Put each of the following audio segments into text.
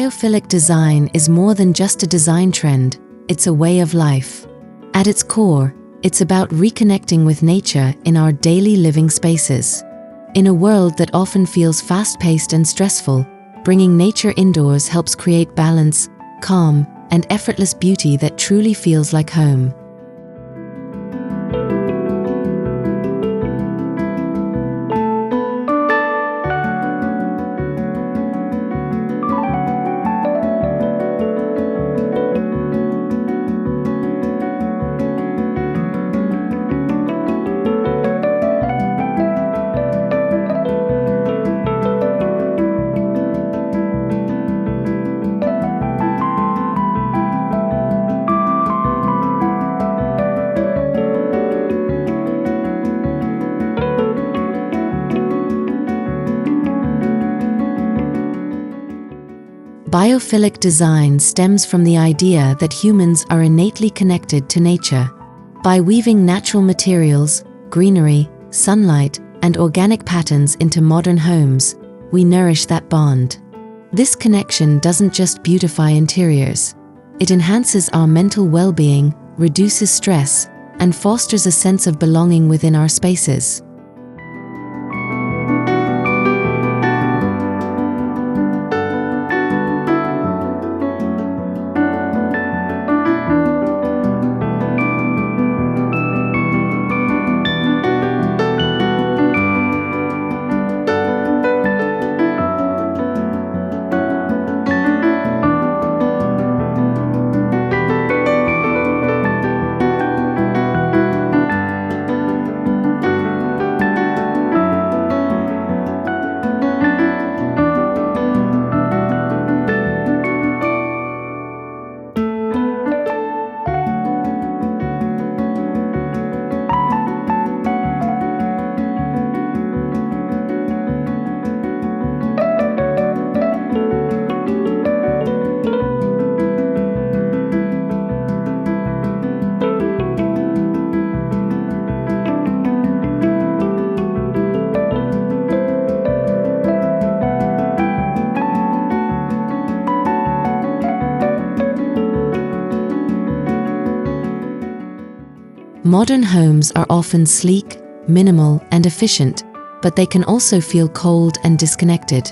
Biophilic design is more than just a design trend, it's a way of life. At its core, it's about reconnecting with nature in our daily living spaces. In a world that often feels fast-paced and stressful, bringing nature indoors helps create balance, calm, and effortless beauty that truly feels like home. Biophilic design stems from the idea that humans are innately connected to nature. By weaving natural materials, greenery, sunlight, and organic patterns into modern homes, we nourish that bond. This connection doesn't just beautify interiors. It enhances our mental well-being, reduces stress, and fosters a sense of belonging within our spaces. Modern homes are often sleek, minimal, and efficient, but they can also feel cold and disconnected.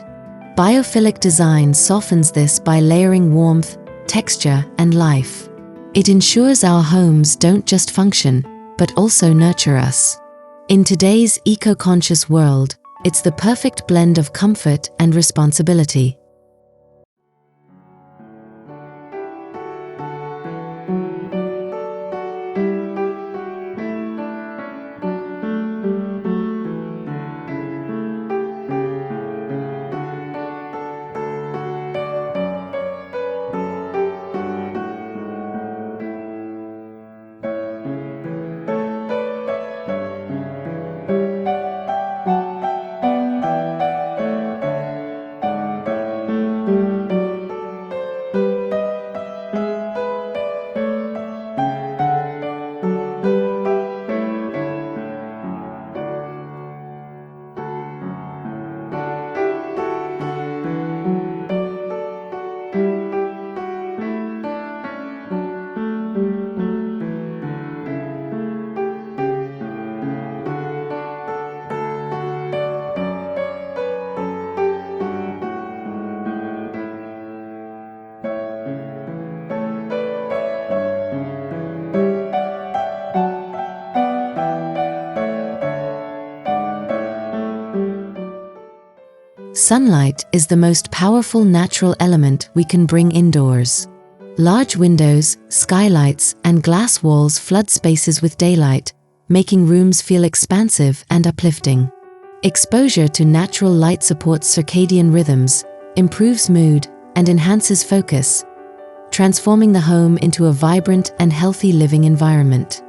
Biophilic design softens this by layering warmth, texture, and life. It ensures our homes don't just function, but also nurture us. In today's eco-conscious world, it's the perfect blend of comfort and responsibility. Sunlight is the most powerful natural element we can bring indoors. Large windows, skylights, and glass walls flood spaces with daylight, making rooms feel expansive and uplifting. Exposure to natural light supports circadian rhythms, improves mood, and enhances focus, transforming the home into a vibrant and healthy living environment.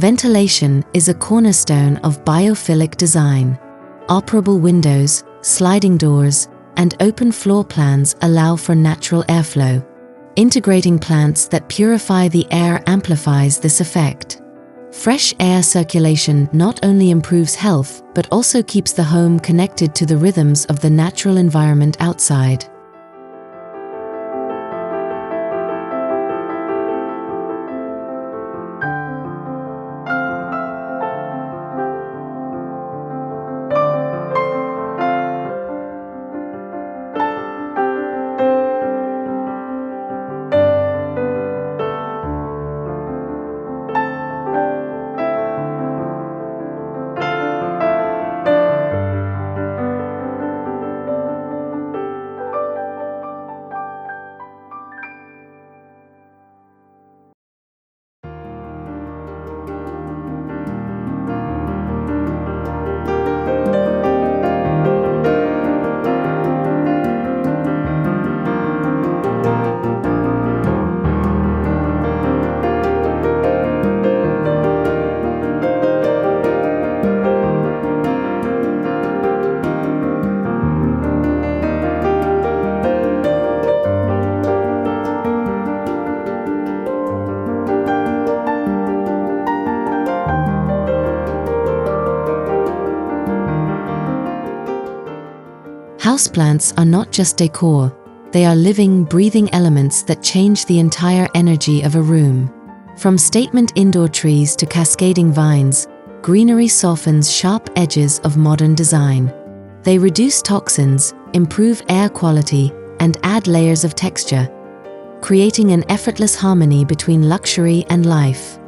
Ventilation is a cornerstone of biophilic design. Operable windows, sliding doors, and open floor plans allow for natural airflow. Integrating plants that purify the air amplifies this effect. Fresh air circulation not only improves health, but also keeps the home connected to the rhythms of the natural environment outside. Houseplants are not just decor, they are living, breathing elements that change the entire energy of a room. From statement indoor trees to cascading vines, greenery softens sharp edges of modern design. They reduce toxins, improve air quality, and add layers of texture, creating an effortless harmony between luxury and life.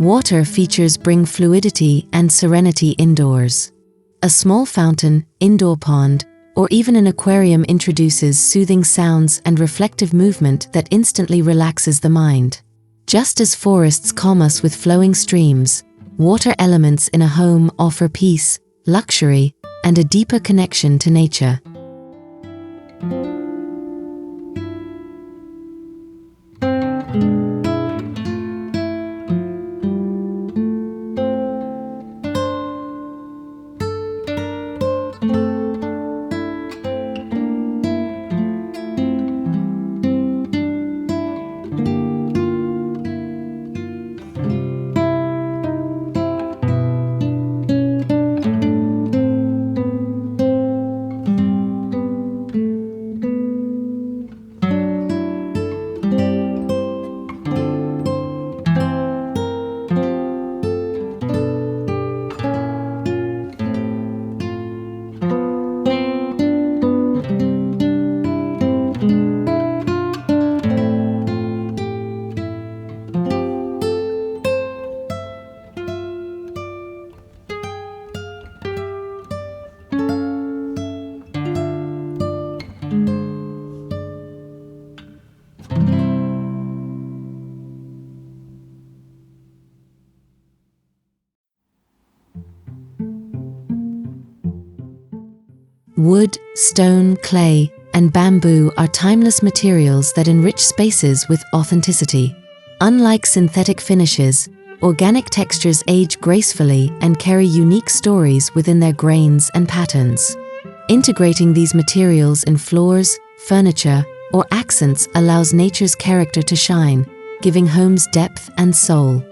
Water features bring fluidity and serenity indoors. A small fountain, indoor pond, or even an aquarium introduces soothing sounds and reflective movement that instantly relaxes the mind. Just as forests calm us with flowing streams, water elements in a home offer peace, luxury, and a deeper connection to nature. Wood, stone, clay, and bamboo are timeless materials that enrich spaces with authenticity. Unlike synthetic finishes, Organic textures age gracefully and carry unique stories within their grains and patterns. Integrating these materials in floors, furniture, or accents allows nature's character to shine, giving homes depth and soul.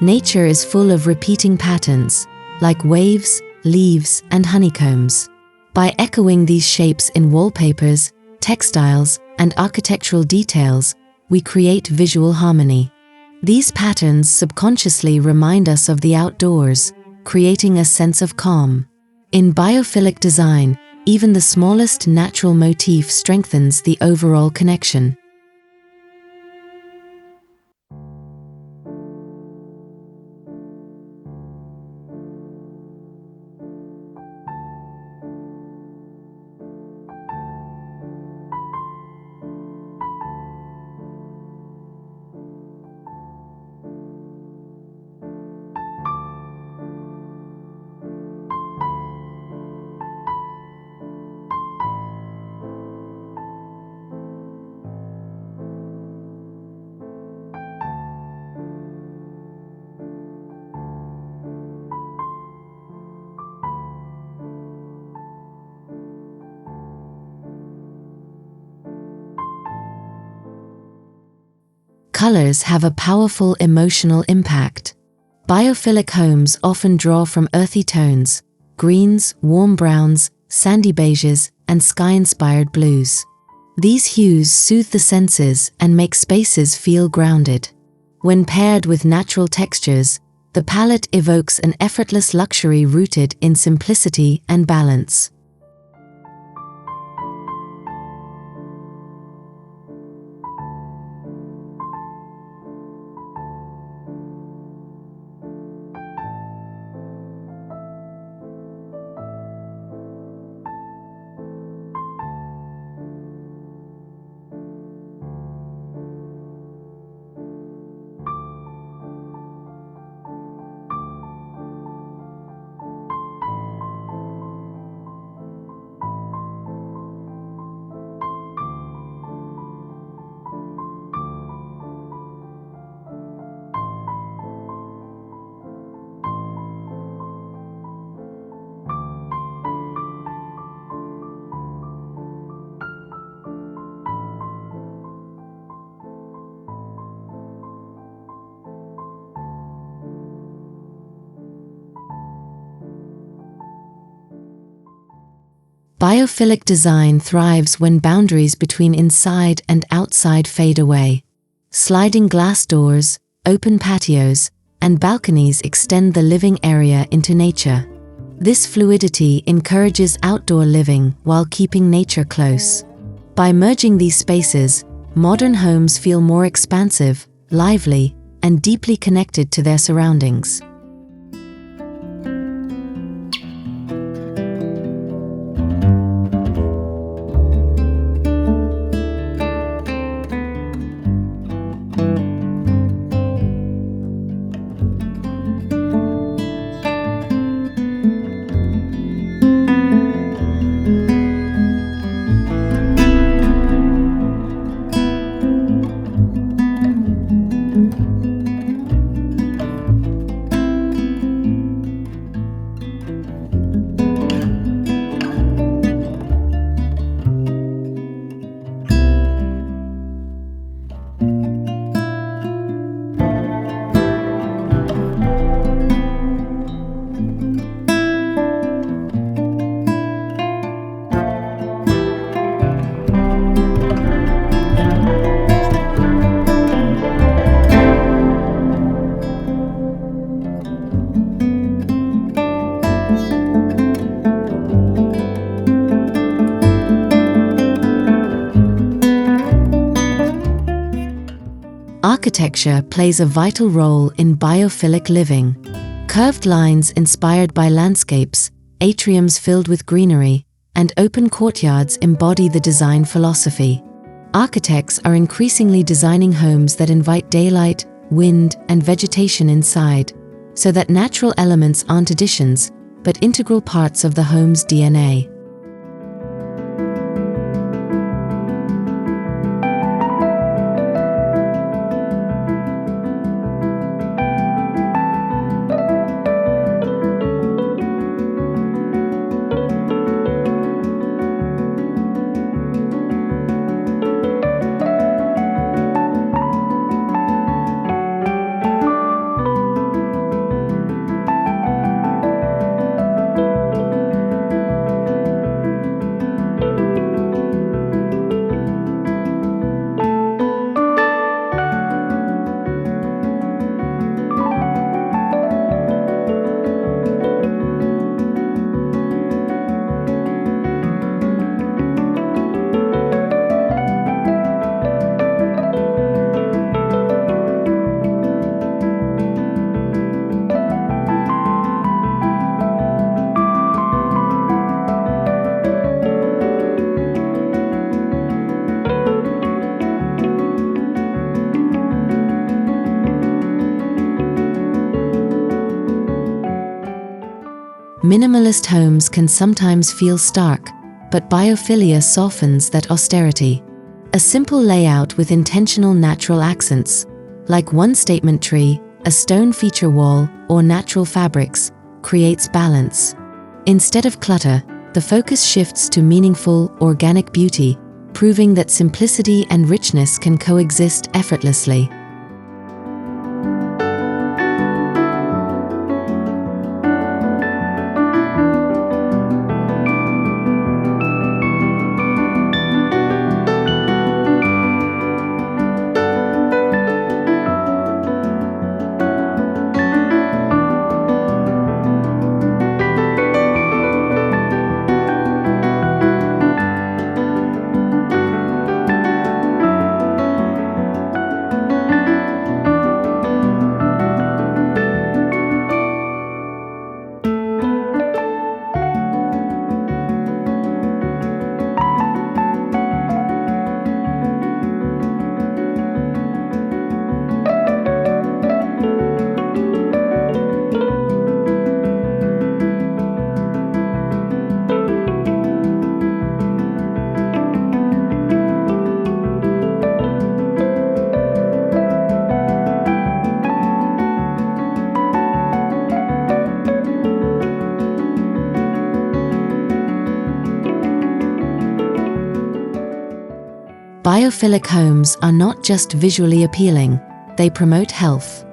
Nature is full of repeating patterns, like waves, leaves, and honeycombs. By echoing these shapes in wallpapers, textiles, and architectural details, we create visual harmony. These patterns subconsciously remind us of the outdoors, creating a sense of calm. In biophilic design, even the smallest natural motif strengthens the overall connection. Colors have a powerful emotional impact. Biophilic homes often draw from earthy tones, greens, warm browns, sandy beiges, and sky-inspired blues. These hues soothe the senses and make spaces feel grounded. When paired with natural textures, the palette evokes an effortless luxury rooted in simplicity and balance. Biophilic design thrives when boundaries between inside and outside fade away. Sliding glass doors, open patios, and balconies extend the living area into nature. This fluidity encourages outdoor living while keeping nature close. By merging these spaces, modern homes feel more expansive, lively, and deeply connected to their surroundings. Architecture plays a vital role in biophilic living. Curved lines inspired by landscapes, atriums filled with greenery, and open courtyards embody the design philosophy. Architects are increasingly designing homes that invite daylight, wind, and vegetation inside, so that natural elements aren't additions, but integral parts of the home's DNA. Minimalist homes can sometimes feel stark, but biophilia softens that austerity. A simple layout with intentional natural accents, like one statement tree, a stone feature wall, or natural fabrics, creates balance. Instead of clutter, the focus shifts to meaningful, organic beauty, proving that simplicity and richness can coexist effortlessly. Biophilic homes are not just visually appealing, they promote health.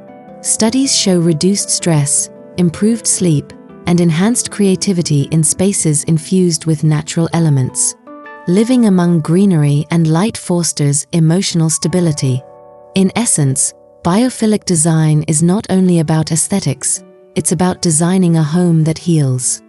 Studies show reduced stress, improved sleep, and enhanced creativity in spaces infused with natural elements. Living among greenery and light fosters emotional stability. In essence, biophilic design is not only about aesthetics, it's about designing a home that heals.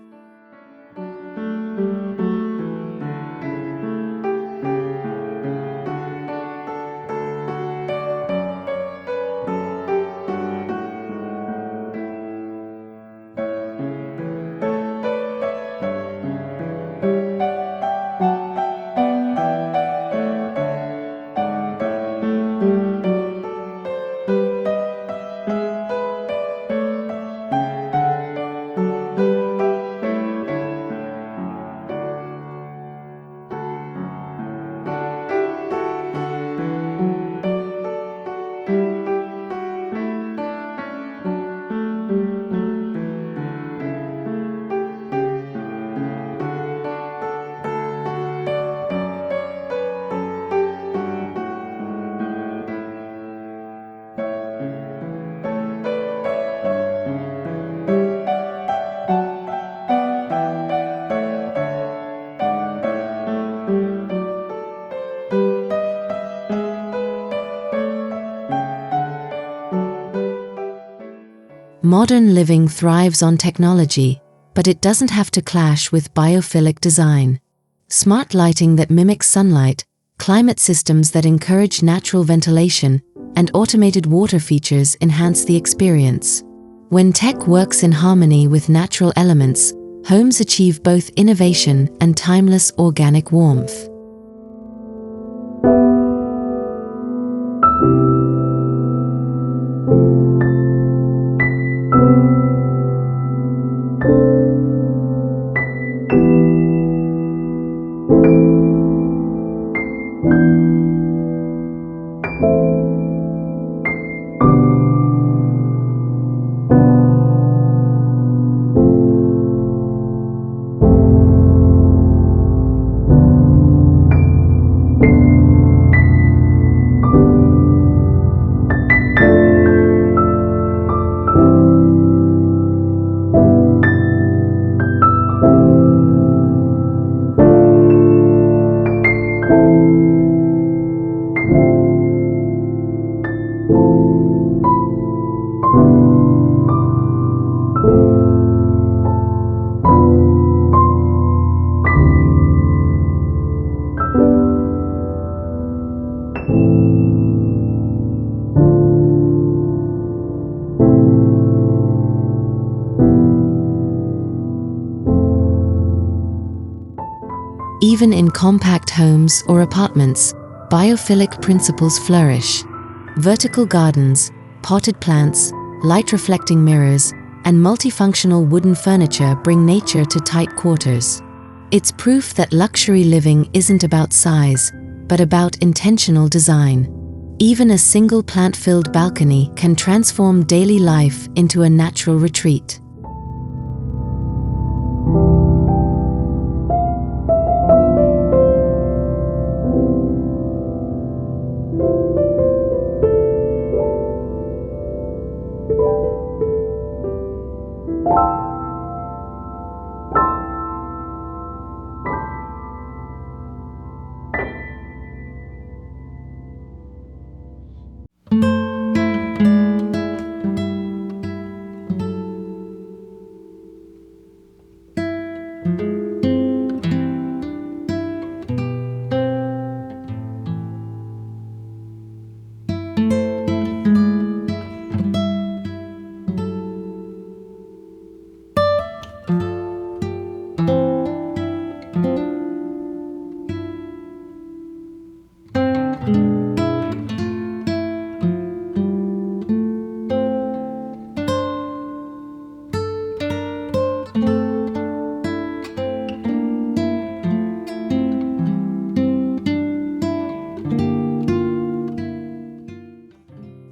Modern living thrives on technology, but it doesn't have to clash with biophilic design. Smart lighting that mimics sunlight, climate systems that encourage natural ventilation, and automated water features enhance the experience. When tech works in harmony with natural elements, homes achieve both innovation and timeless organic warmth. Even in compact homes or apartments, biophilic principles flourish. Vertical gardens, potted plants, light-reflecting mirrors, and multifunctional wooden furniture bring nature to tight quarters. It's proof that luxury living isn't about size, but about intentional design. Even a single plant-filled balcony can transform daily life into a natural retreat.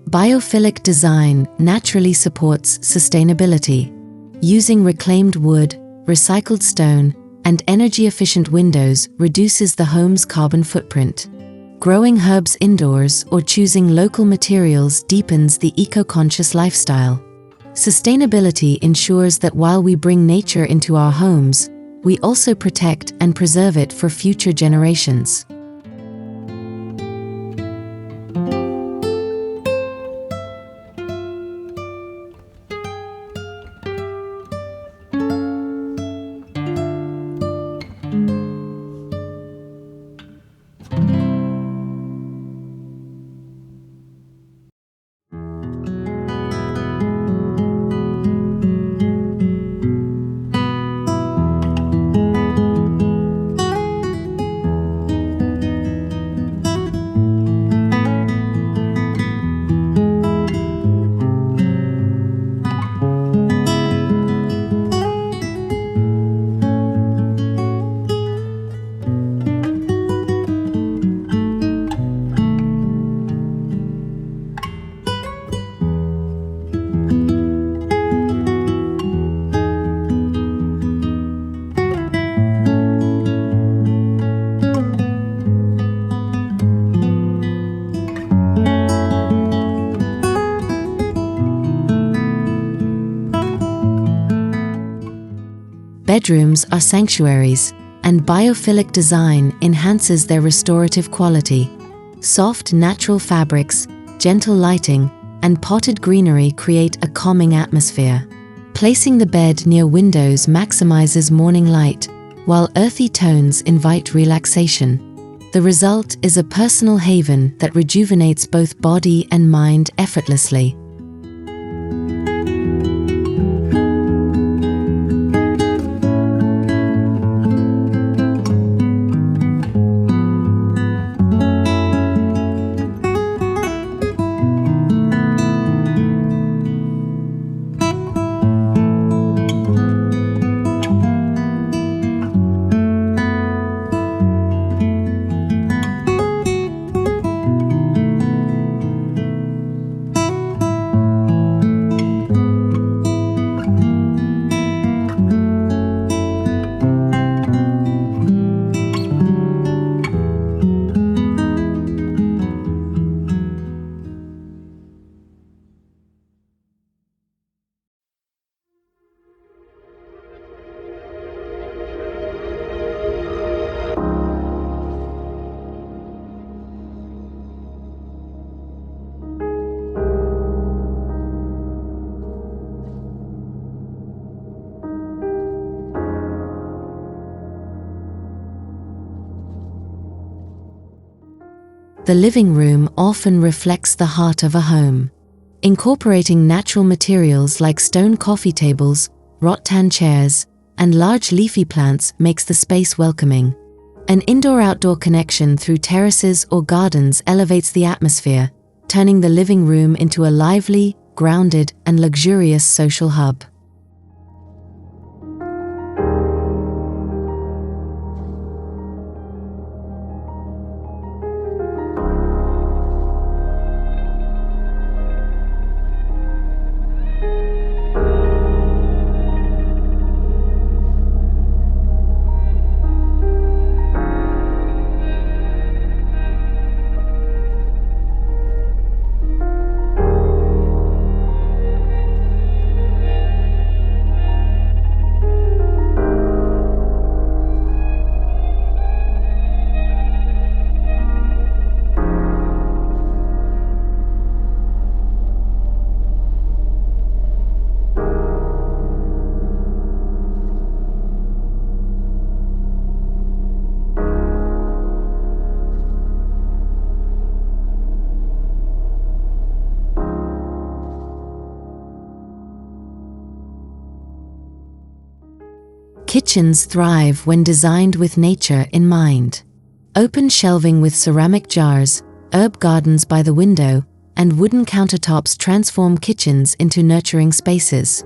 Biophilic design naturally supports sustainability. Using reclaimed wood, recycled stone, and energy-efficient windows reduces the home's carbon footprint. Growing herbs indoors or choosing local materials deepens the eco-conscious lifestyle. Sustainability ensures that while we bring nature into our homes, we also protect and preserve it for future generations. Bedrooms are sanctuaries, and biophilic design enhances their restorative quality. Soft, natural fabrics, gentle lighting, and potted greenery create a calming atmosphere. Placing the bed near windows maximizes morning light, while earthy tones invite relaxation. The result is a personal haven that rejuvenates both body and mind effortlessly. The living room often reflects the heart of a home. Incorporating natural materials like stone coffee tables, rattan chairs, and large leafy plants makes the space welcoming. An indoor-outdoor connection through terraces or gardens elevates the atmosphere, turning the living room into a lively, grounded, and luxurious social hub. Kitchens thrive when designed with nature in mind. Open shelving with ceramic jars, herb gardens by the window, and wooden countertops transform kitchens into nurturing spaces.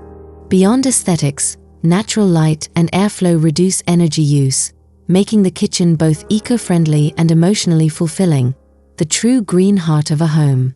Beyond aesthetics, natural light and airflow reduce energy use, making the kitchen both eco-friendly and emotionally fulfilling, the true green heart of a home.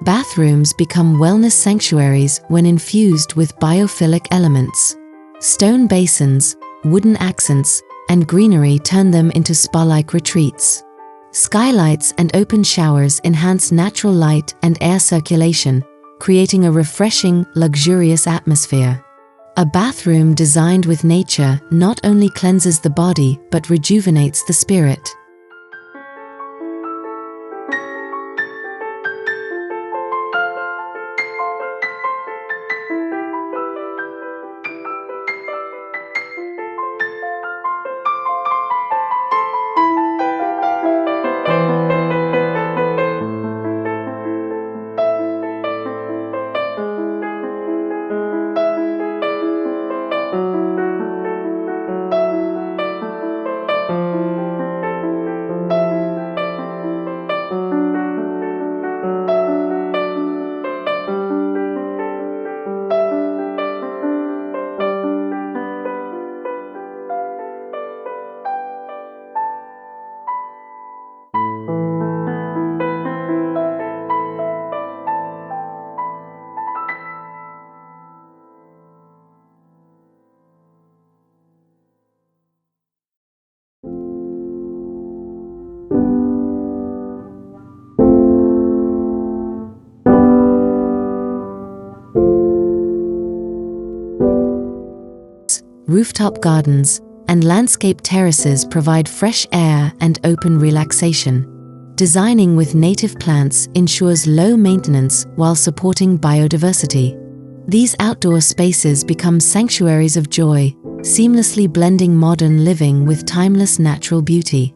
Bathrooms become wellness sanctuaries when infused with biophilic elements. Stone basins, wooden accents, and greenery turn them into spa-like retreats. Skylights and open showers enhance natural light and air circulation, creating a refreshing, luxurious atmosphere. A bathroom designed with nature not only cleanses the body but rejuvenates the spirit. rooftop gardens, and landscape terraces provide fresh air and open relaxation. Designing with native plants ensures low maintenance while supporting biodiversity. These outdoor spaces become sanctuaries of joy, seamlessly blending modern living with timeless natural beauty.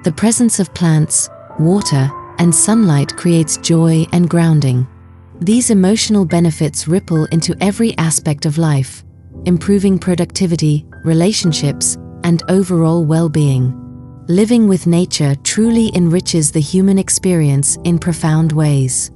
The presence of plants, water, and sunlight creates joy and grounding. These emotional benefits ripple into every aspect of life, improving productivity, relationships, and overall well-being. Living with nature truly enriches the human experience in profound ways.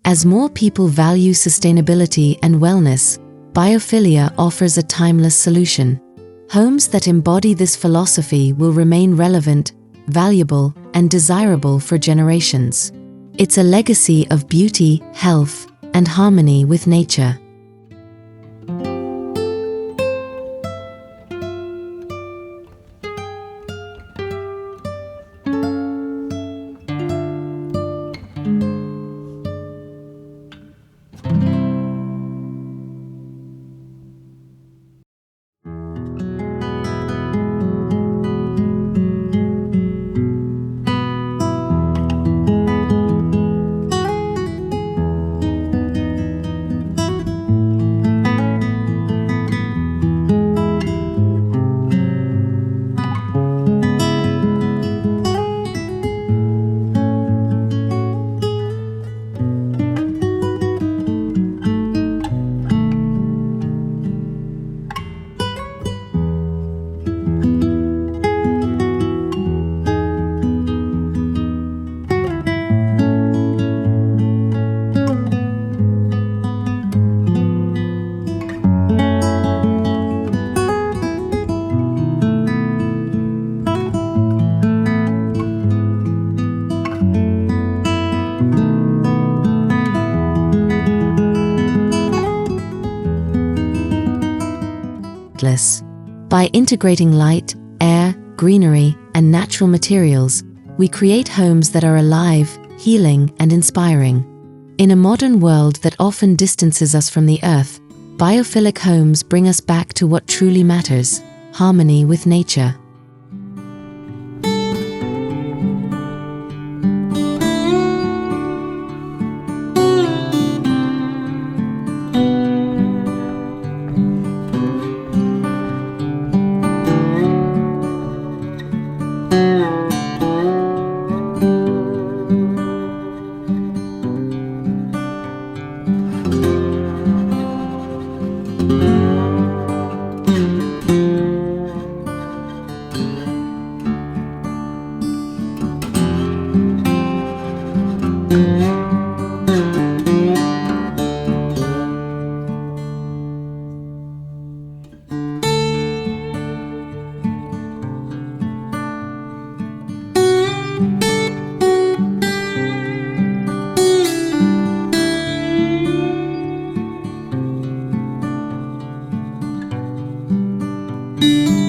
As more people value sustainability and wellness, Biophilia offers a timeless solution. Homes that embody this philosophy will remain relevant, valuable, and desirable for generations. It's a legacy of beauty, health, and harmony with nature. Effortless. By integrating light, air, greenery, and natural materials, we create homes that are alive, healing, and inspiring. In a modern world that often distances us from the earth, biophilic homes bring us back to what truly matters: harmony with nature. you.